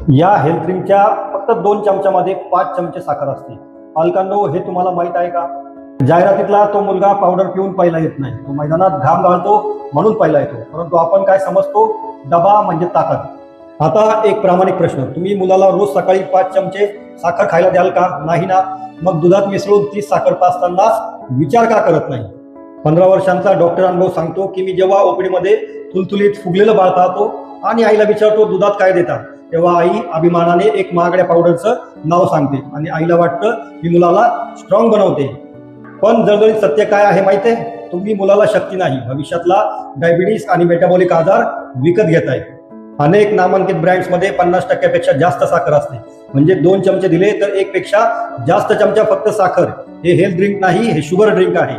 या हेल्थ ड्रिंकच्या फक्त 2 चमच्यामध्ये 5 चमचे साखर असते। पालकांनो, हे तुम्हाला माहित आहे का? जाहिरातीतला तो मुलगा पावडर पिऊन पहिला येत नाही, तो मैदानात घाम गाळतो म्हणून पहिला येतो। परंतु आपण काय समजतो, डबा म्हणजे ताकद। आता एक प्रामाणिक प्रश्न, तुम्ही मुलाला रोज सकाळी 5 चमचे साखर खायला द्याल का? नाही ना। मग दुधात मिसळून ती साखर पाजताना विचार का करत नाही? 15 वर्षांचा डॉक्टर अनुभव सांगतो की मी जेव्हा ओपीडी मध्ये तुलतुलीत फुगलेलं बाळ पाहतो आणि आईला विचारतो दुधात काय देतात, तेव्हा आई अभिमानाने एक महागड्या पावडरचं नाव सांगते आणि आईला वाटतं मी मुलाला स्ट्रॉंग बनवते। पण जळजळीत सत्य काय आहे माहिती आहे? तुम्ही मुलाला शक्ती नाही, भविष्यातला डायबिटीस आणि मेटाबॉलिक आजार विकत घेताय। अनेक नामांकित ब्रँड्समध्ये 50% जास्त साखर असते, म्हणजे 2 चमचे दिले तर 1 पेक्षा जास्त चमचा फक्त साखर। हे हेल्थ ड्रिंक नाही, हे शुगर ड्रिंक आहे।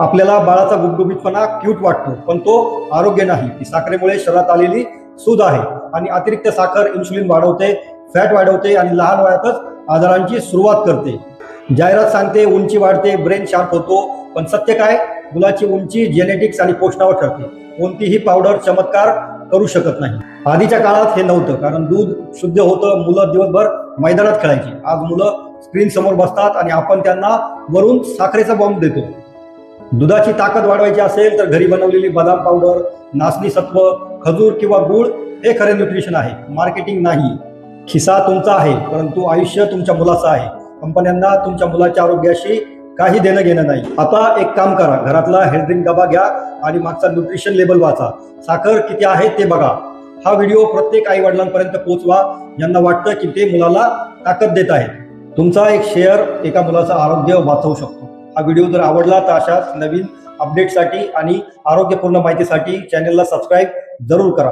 आपल्याला बाळाचा गुबगुबीतपणा क्यूट वाटतो, पण तो आरोग्य नाही, ती साखरेमुळे शरीरात आलेली सूज आहे। आणि अतिरिक्त साखर इन्सुलिन वाढवते, फॅट वाढवते आणि लहान वयातच आजारांची सुरुवात करते। जाहिरात सांगते उंची वाढते, ब्रेन शार्प होतो, पण सत्य काय? मुलाची उंची जेनेटिक्स आणि पोषणावर ठरते। कोणतीही पावडर चमत्कार करू शकत नाही। आधीच्या काळात हे नव्हतं, कारण दूध शुद्ध होतं, मुलं दिवसभर मैदानात खेळायची। आज मुलं स्क्रीन समोर बसतात आणि आपण त्यांना वरून साखरेचा बॉम्ब देतो। दुधाची ताकद वाढवायची असेल तर घरी बनवलेली बदाम पावडर, नाचणी सत्व, खजूर किंवा गूळ हे खरे न्यूट्रिशन आहे, मार्केटिंग नाही। खिसा तुमचा आहे, परंतु आयुष्य तुमच्या मुलाचं आहे। कंपन्यांना तुमच्या मुलाच्या आरोग्याशी काही देणं घेणं नाही। आता एक काम करा, घरातला हेल्थ ड्रिंक डबा घ्या आणि मागचा न्यूट्रिशन लेबल वाचा, साखर किती आहे ते बघा। हा व्हिडिओ प्रत्येक आई वडिलांपर्यंत पोहोचवा, ज्यांना वाटतं की ते मुलाला ताकद देत आहेत। तुमचा एक शेअर एका मुलाचं आरोग्य वाचवू शकतो। हा व्हिडिओ जर आवडला तर अशाच नवीन अपडेटसाठी आणि आरोग्यपूर्ण माहितीसाठी चॅनलला सबस्क्राईब जरूर करा।